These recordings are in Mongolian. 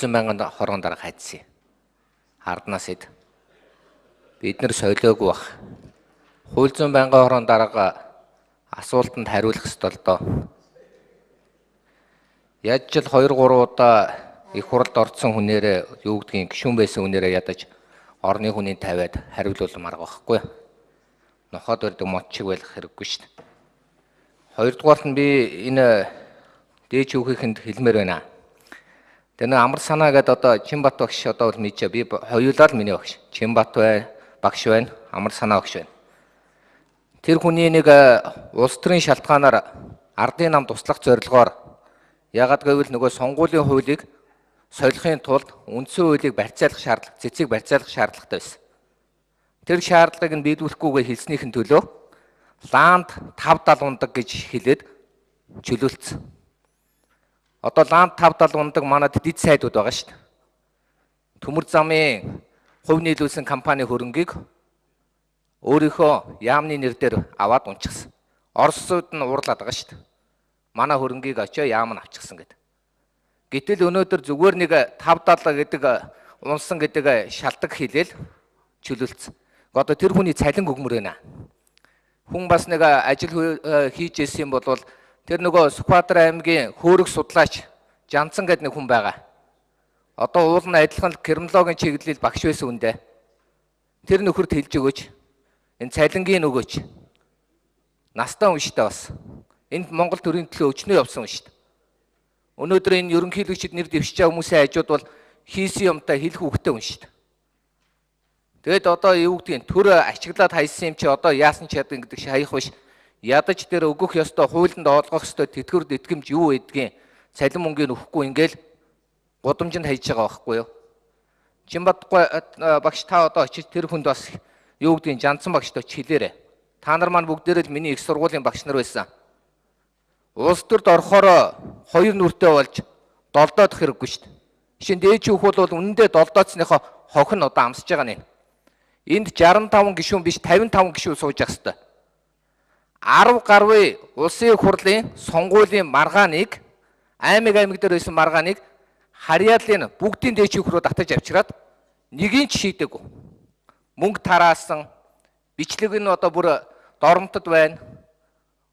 мянган хорон дарга хайцсан. Арднаас эд. Бид нэр солиогүй бах. Хууль зүйн байнгын хорон дарга асуултанд хариулах ёстой л доо. Яаж ч 2-3 удаа их хуралд орсон хүнээрээ юу гэдгийг гишүүн байсан хүнээрээ ядаж орны хүний тавиад хариулуулмаар байхгүй. Нохоод барьдаг мод шиг байх хэрэггүй шүү дээ. Хоёрдугаарт нь би энэ дээж хүүхэнд хэлмээр байна. Тэр нэг амар санаа гэдэг одоо Чинбат багш одоо бол мэдээ би хоёулаа л миний багш. Чинбат багш байна, амар санаа багш байна. Тэр хүний нэг улс төрийн шалтгаанаар ардын нам туслах зорилгоор ягаад гэвэл нөгөө сонгуулийн хуулийг солихын тулд үндсэн хуулийг барьцаалах шаардлага, цэцгийг барьцаалах шаардлагатай байсан. Тэр шаардлагыг нь биелүүлэхгүйгээр хэлснийхэн төлөө ланд 5-70 ундаг гэж хэлээд чөлөөлцсөн. Одоо ланд 5-70 ундаг манад дэд сайдууд байгаа шүү дээ. Төмөр замын хувь нийлүүлсэн компани хөрөнгийг өөрийнхөө яамны нэр дээр аваад унчихсан. Оросууд нь уурлаад байгаа шүү дээ. Манай хөрөнгийг очоо яам нь авчихсан гэдэг. Гэтэл өнөөдөр зүгээр нэг 5-70 гэдэг унсан гэдэг шалтгаан хэлээл чөлөөлцсөн. Одоо тэр хүний цалин өгмөр байна. Хүн бас нэг ажил хийж ирсэн юм бол тэр нөгөө Сүхбаатар аймгийн хөөрөг судлаач Жанцан гэдэг нэг хүн байгаа. Одоо уул нь адилхан криминологийн чиглэлд багш байсан үндэ. Тэр нөхөрт хэлж өгөөч. Энэ цалингийн өгөөч. Настаа унштай бас. Энд Монгол төрийн төлөө өчнөө явсан унштай. Өнөөдөр энэ ерөнхийлөгчд нэр дэвшиж байгаа хүмүүсийн хажууд бол хийсэн юмтай хэлэх үгтэй унштай. Тэгэд одоо юу гэдгийг төр ашиглаад хайсан юм чи одоо яасан ч яддаг гэдэг шиг хаях биш. Ядаж дээр өгөх ёстой хуулинд олгох ёстой тэтгэр тэтгэмж юу гэдгийг цалин мөнгөний өгөхгүй ингээл гудамжинд хайж байгаа байхгүй юу? Чинбат багш та одоо очиж тэр хүнд бас юу гэдгийг Жанцсан багштай хэлээрэй. Та нар маань бүгдээрээ л миний их сургуулийн багш нар байсан. Улс төрд орохоор хоёр нүртэй болж долдоодох хэрэггүй шүү дээ. Жишээ нь дээж хүүх бол үнэндээ долдоодсныхоо хох нь одоо амсаж байгаа нэ. Энд 65 гишүүн биш 55 гишүүн сууж явах ёстой. 10 гаруй улсын хурлын сонгуулийн маргааныг аймаг дээр байсан маргааныг харьяалын бүгдийн дээж хүүх рүү татаж авчираад нэгийг ч шийдэггүй. Мөнгө тараасан бичлэг нь одоо бүр Доромтод байна.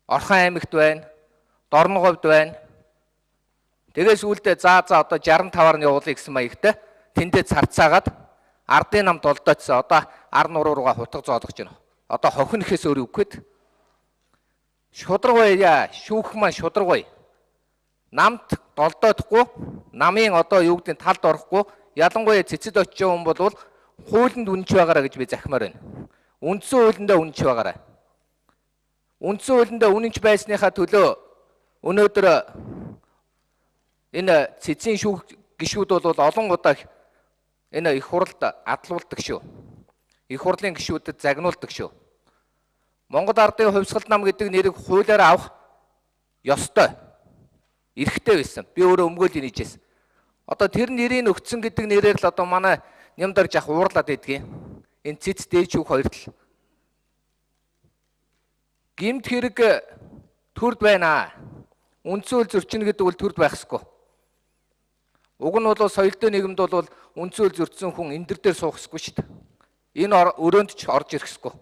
Орхон аймагт байна. Дорноговд байна. Тэгээс үүлдээ одоо 65-аар нь явуулъя гэсэн маягтай тэндээ царцаагаад ардын нам долдоодсон. Одоо ар нуруу руугаа хутга зоолгож байна. Одоо хохин ихээс өөр үгүйд шудраг байя, шүүх маань шудраг бай. Намд долдоодохгүй, намын одоо юу гэдэг талд орохгүй, ялангуяа цэцэд очиж байгаа хүн бол хуулинд үнэнч байгаараа гэж би захимаар байна. Үндсэн хуулиндаа үнэнч байгаараа. Үндсэн хуулиндаа үнэнч байсныхаа төлөө өнөөдөр энэ цэцгийн гишүүд бол олон удаа энэ их хуралд адлуулдаг шүү. Их хурлын гишүүдэд загнуулдаг шүү. Монгол ардын хувьсгал нам гэдэг нэрийг хуулиар авах ёстой. Эрхтэй байсан. Би өөрөө өмгөөлийг нийжсэн. Одоо тэр нэрийг өгцөн гэдэг нэрээр л одоо манай нямдар жах уурлаад байдгийг. Энэ цэц дээж үг хоёр тал. Гэмт хэрэг төрд байна. Үндсэн хууль зөрчинө гэдэг бол төрд байх ёсгүй. Уг нь бол соёлтой нийгэмд бол үндсэн хууль зөрчсөн хүн эндэр дээр суух ёсгүй шүү дээ. Энэ өрөөнд ч орж ирэх ёсгүй.